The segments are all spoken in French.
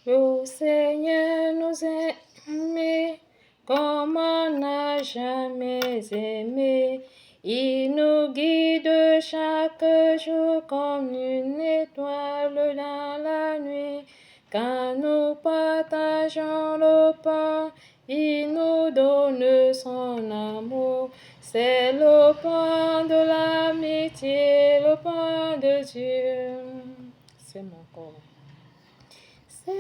Le Seigneur nous aime comme on n'a jamais aimé. Il nous guide chaque jour comme une étoile dans la nuit. Quand nous partageons le pain, il nous donne son amour. C'est le pain de l'amitié, le pain de Dieu. C'est mon corps. C'est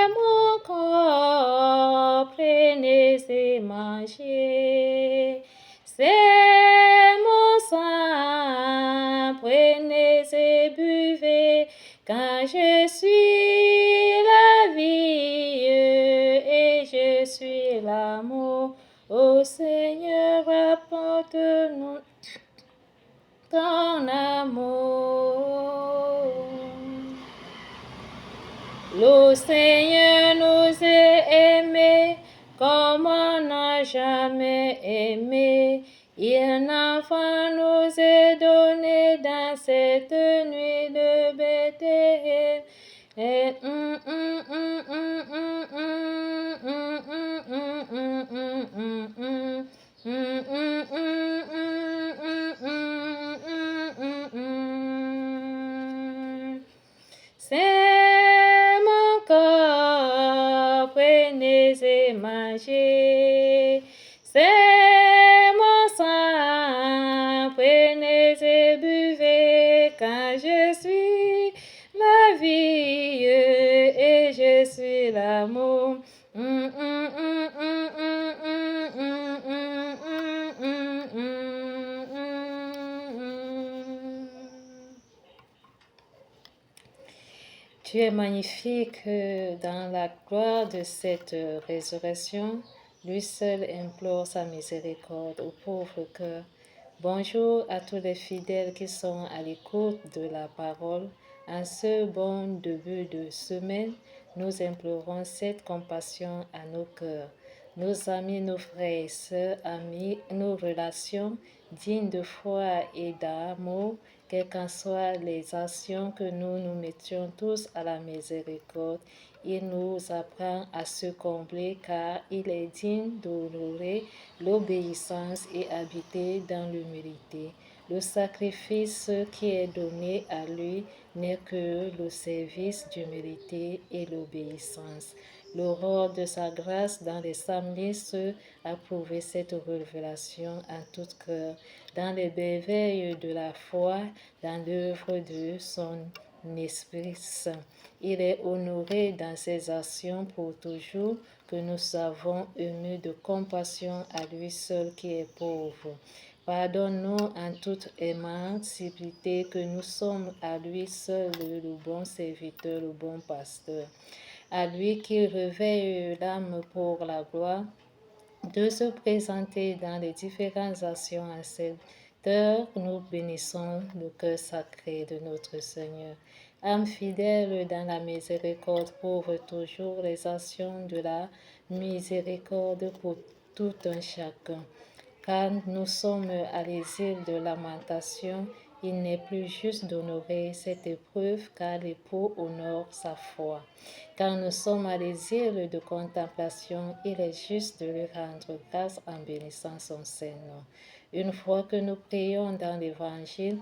mon corps, prenez et mangez. C'est mon sang, prenez et buvez. Quand je suis la vie et je suis l'amour, ô Seigneur, apporte-nous ton amour. Le Seigneur nous a aimés comme on n'a jamais aimé. Il enfant nous est donné dans cette nuit de Bethléem. C'est mon corps, prenez et mangez. C'est mon sang, prenez et buvez. Quand je suis la vie et je suis l'amour. Tu es magnifique dans la gloire de cette résurrection. Lui seul implore sa miséricorde au pauvre cœur. Bonjour à tous les fidèles qui sont à l'écoute de la parole. En ce bon début de semaine, nous implorons cette compassion à nos cœurs. Nos amis, nos frères et sœurs, amis, nos relations dignes de foi et d'amour, quelles qu'en soient les actions que nous mettions tous à la miséricorde, il nous apprend à se combler car il est digne d'honorer l'obéissance et habiter dans l'humilité. Le sacrifice qui est donné à lui n'est que le service d'humilité et l'obéissance. L'aurore de sa grâce dans les psalmistes a prouvé cette révélation en tout cœur, dans les merveilles de la foi, dans l'œuvre de son Esprit Saint. Il est honoré dans ses actions pour toujours, que nous savons émus de compassion à lui seul qui est pauvre. Pardonne-nous en toute émancipité que nous sommes à lui seul le bon serviteur, le bon pasteur. À lui qui réveille l'âme pour la gloire, de se présenter dans les différentes actions en cette heure, nous bénissons le cœur sacré de notre Seigneur. Âme fidèle dans la miséricorde, prouve toujours les actions de la miséricorde pour tout un chacun. Quand nous sommes à l'exil de lamentation, il n'est plus juste d'honorer cette épreuve car l'époux honore sa foi. Quand nous sommes à l'exil de contemplation, il est juste de lui rendre grâce en bénissant son Seigneur. Une fois que nous prions dans l'Évangile,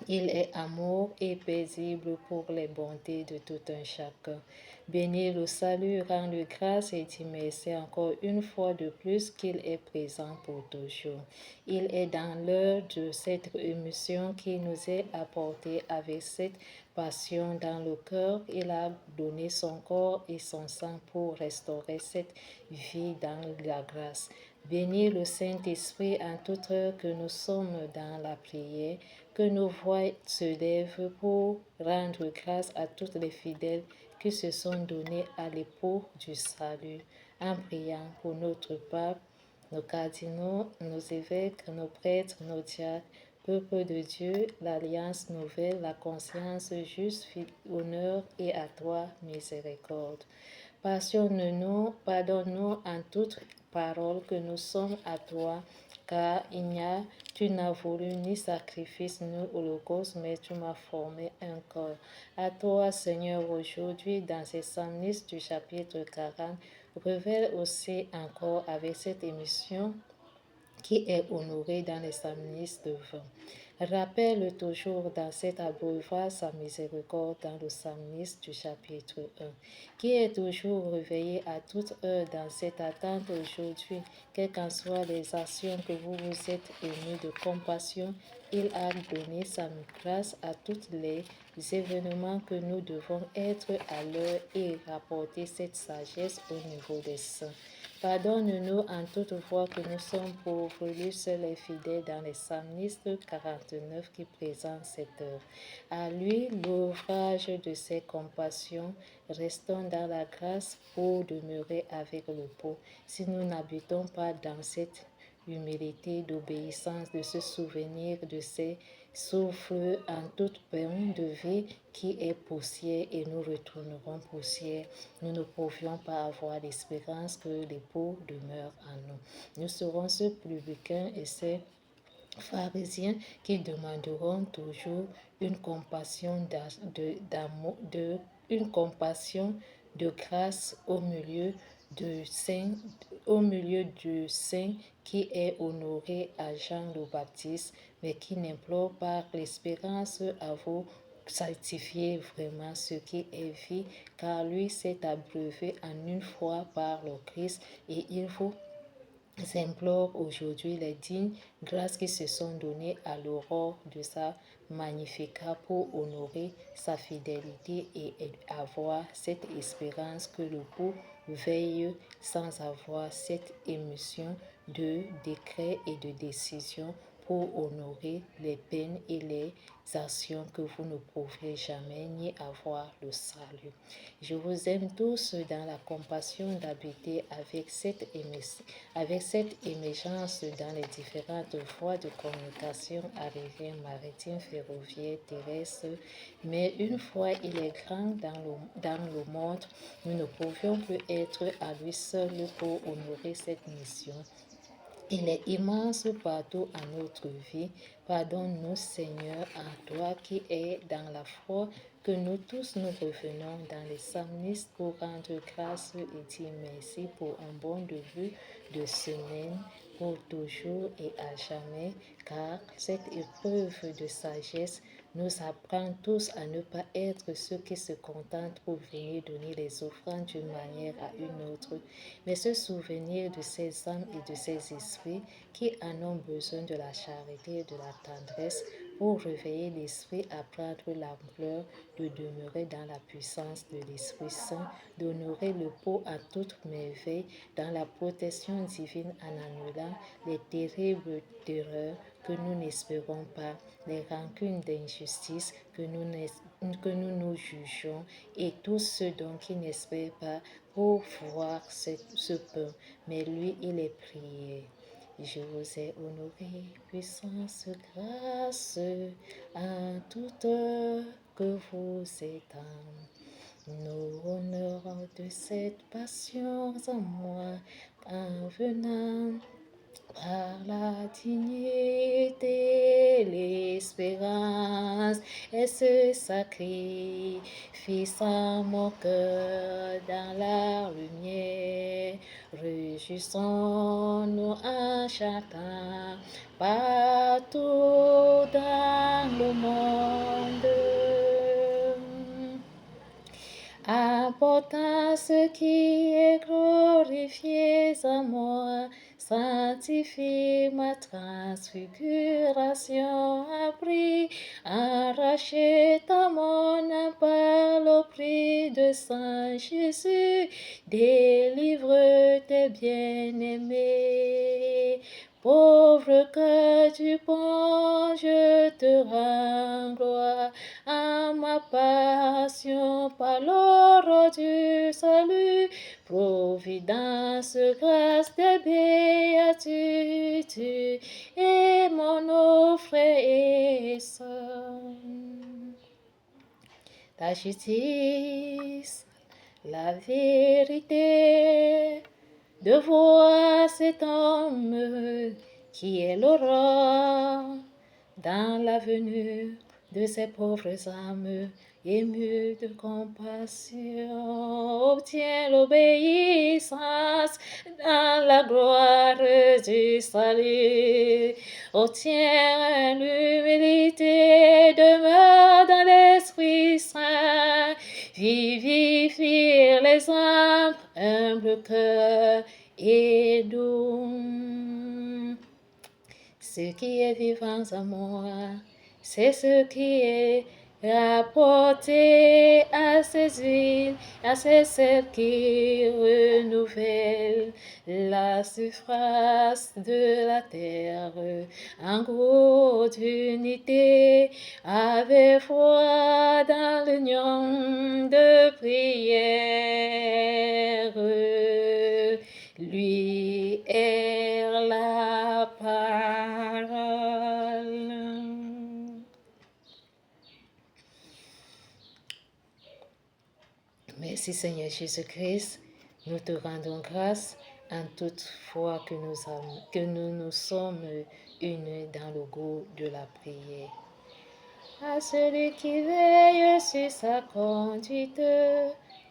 il est amour et paisible pour les bontés de tout un chacun. Bénis le salut, rends-lui grâce et dis merci encore une fois de plus qu'il est présent pour toujours. Il est dans l'heure de cette émission qui nous est apportée avec cette passion dans le cœur. Il a donné son corps et son sang pour restaurer cette vie dans la grâce. Bénis le Saint-Esprit en toute heure que nous sommes dans la prière, que nos voix se lèvent pour rendre grâce à tous les fidèles qui se sont donnés à l'époux du salut, en priant pour notre pape, nos cardinaux, nos évêques, nos prêtres, nos diacres, peuple de Dieu, l'alliance nouvelle, la conscience juste, honneur et à toi miséricorde. Passionne-nous, pardonne-nous en toute parole que nous sommes à toi, car tu n'as voulu ni sacrifice ni holocauste, mais tu m'as formé un corps. À toi, Seigneur, aujourd'hui, dans ces psalmistes du chapitre 40, révèle aussi encore avec cette émission qui est honorée dans les psalmistes devant. Rappelle toujours dans cet abreuvoir sa miséricorde dans le psalmiste du chapitre 1, qui est toujours réveillé à toute heure dans cette attente aujourd'hui, quelles qu'en soient les actions que vous vous êtes émus de compassion, il a donné sa grâce à tous les événements que nous devons être à l'heure et rapporter cette sagesse au niveau des saints. Pardonne-nous en toute fois que nous sommes pauvres, lui seul est fidèle dans les psalmistes 49 qui présentent cette œuvre. À lui l'ouvrage de ses compassions, restons dans la grâce pour demeurer avec le pauvre. Si nous n'habitons pas dans cette humilité d'obéissance, de se souvenir de ces souffle en toute peine de vie qui est poussière et nous retournerons poussière. Nous ne pouvions pas avoir l'espérance que les pauvres demeurent en nous. Nous serons ceux publicains et ces pharisiens qui demanderont toujours une compassion une compassion de grâce au milieu du saint qui est honoré à Jean le Baptiste, mais qui n'implore pas l'espérance à vous sanctifier vraiment ce qui est vie, car lui s'est abreuvé en une fois par le Christ et il vous implore aujourd'hui les dignes grâces qui se sont données à l'aurore de sa magnificat pour honorer sa fidélité et avoir cette espérance que le beau veille sans avoir cette émission de décrets et de décisions pour honorer les peines et les actions que vous ne pourrez jamais ni avoir le salut. Je vous aime tous dans la compassion d'habiter avec cette émergence dans les différentes voies de communication aérienne, maritime, ferroviaire, terrestre. Mais une fois il est grand dans le monde, nous ne pouvions plus être à lui seul pour honorer cette mission. Il est immense partout en notre vie. Pardonne-nous, Seigneur, à toi qui es dans la foi, que nous tous nous revenons dans les psalmistes pour rendre grâce et dire merci pour un bon début de semaine, pour toujours et à jamais, car cette épreuve de sagesse nous apprend tous à ne pas être ceux qui se contentent pour venir donner les offrandes d'une manière à une autre, mais se souvenir de ces âmes et de ces esprits qui en ont besoin de la charité et de la tendresse pour réveiller l'esprit à prendre l'ampleur de demeurer dans la puissance de l'Esprit Saint, d'honorer le pot à toute merveille dans la protection divine en annulant les terribles terreurs que nous n'espérons pas, les rancunes d'injustice que nous jugeons et tous ceux dont qui n'espèrent pas pour voir ce pain. Mais lui, il est prié. Je vous ai honoré, puissance, grâce, en toute heure que vous êtes nous honorons de cette passion en moi, en venant par la dignité, l'espérance et ce sacrifice en mon cœur dans la lumière. Réjouissons-nous en chantant partout dans le monde. Apportant ce qui est glorifié en moi, sanctifie ma transfiguration, appris, arraché à mon âme par le prix de Saint Jésus, délivre tes bien-aimés. Pauvre cœur du bon, je te rends gloire à ma passion par l'ordre du salut, providence, grâce des béatitudes et mon offre et sang. La justice, la vérité, de voir cet homme qui est l'aurore dans l'avenue de ces pauvres âmes émues de compassion. Obtiens l'obéissance dans la gloire du salut. Obtiens l'humilité, demeure dans l'Esprit Saint. Vivifie les âmes, humble cœur et doux. Ce qui est vivant en moi, c'est ce qui est rapporté à ces huiles, à ces sels qui renouvellent la surface de la terre. En gros d'unité, avec foi dans l'union de prière. Lui est la parole. Merci Seigneur Jésus-Christ, nous te rendons grâce en toute fois que nous sommes unis dans le goût de la prière. À celui qui veille sur sa conduite,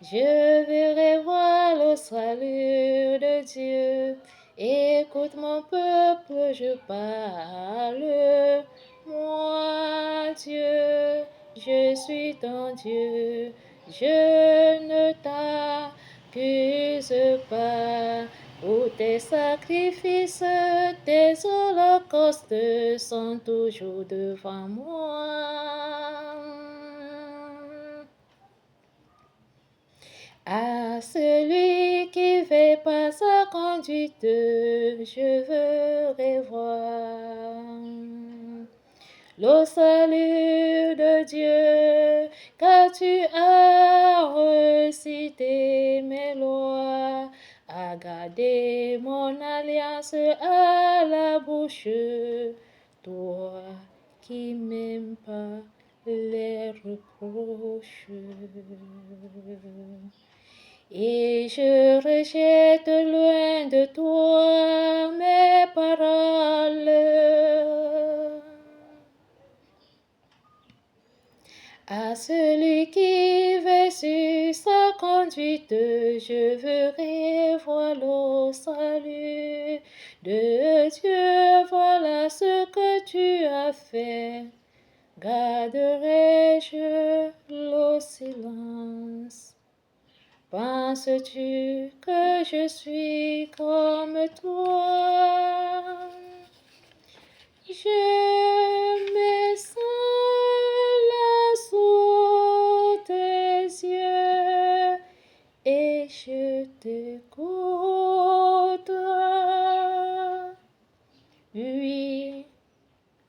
je verrai voir le salut de Dieu. Écoute mon peuple, je parle. Moi, Dieu, je suis ton Dieu. Je ne t'accuse pas. Où tes sacrifices, tes holocaustes sont toujours devant moi. À celui qui fait pas sa conduite, je veux revoir le salut de Dieu, car tu as recité mes lois, à garder mon alliance à la bouche, toi qui m'aimes pas les reproches. Et je rejette loin de toi mes paroles. À celui qui veut sur sa conduite, je veux revoir le salut de Dieu. Voilà ce que tu as fait. Garderai-je le silence? Penses-tu que je suis comme toi? Je me sens sous tes yeux et je t'écoute. Oui,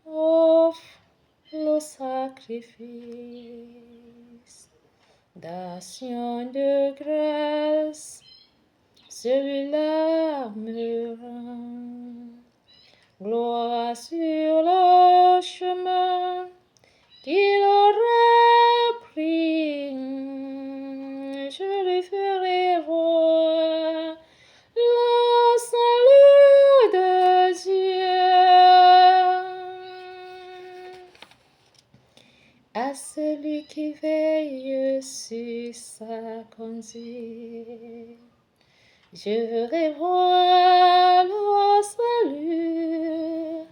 offre le sacrifice d'action de grâce, celui-là me rend gloire sur le chemin qu'il aura pris. Je lui ferai voir le salut de Dieu. À celui qui veille sur sa conduite, je veux revoir le salut.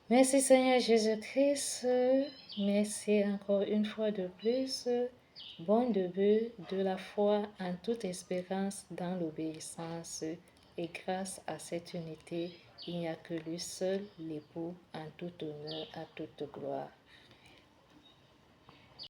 Merci Seigneur Jésus-Christ, merci encore une fois de plus. Bon début de la foi en toute espérance dans l'obéissance, et grâce à cette unité, il n'y a que lui seul, l'époux, en tout honneur, à toute gloire.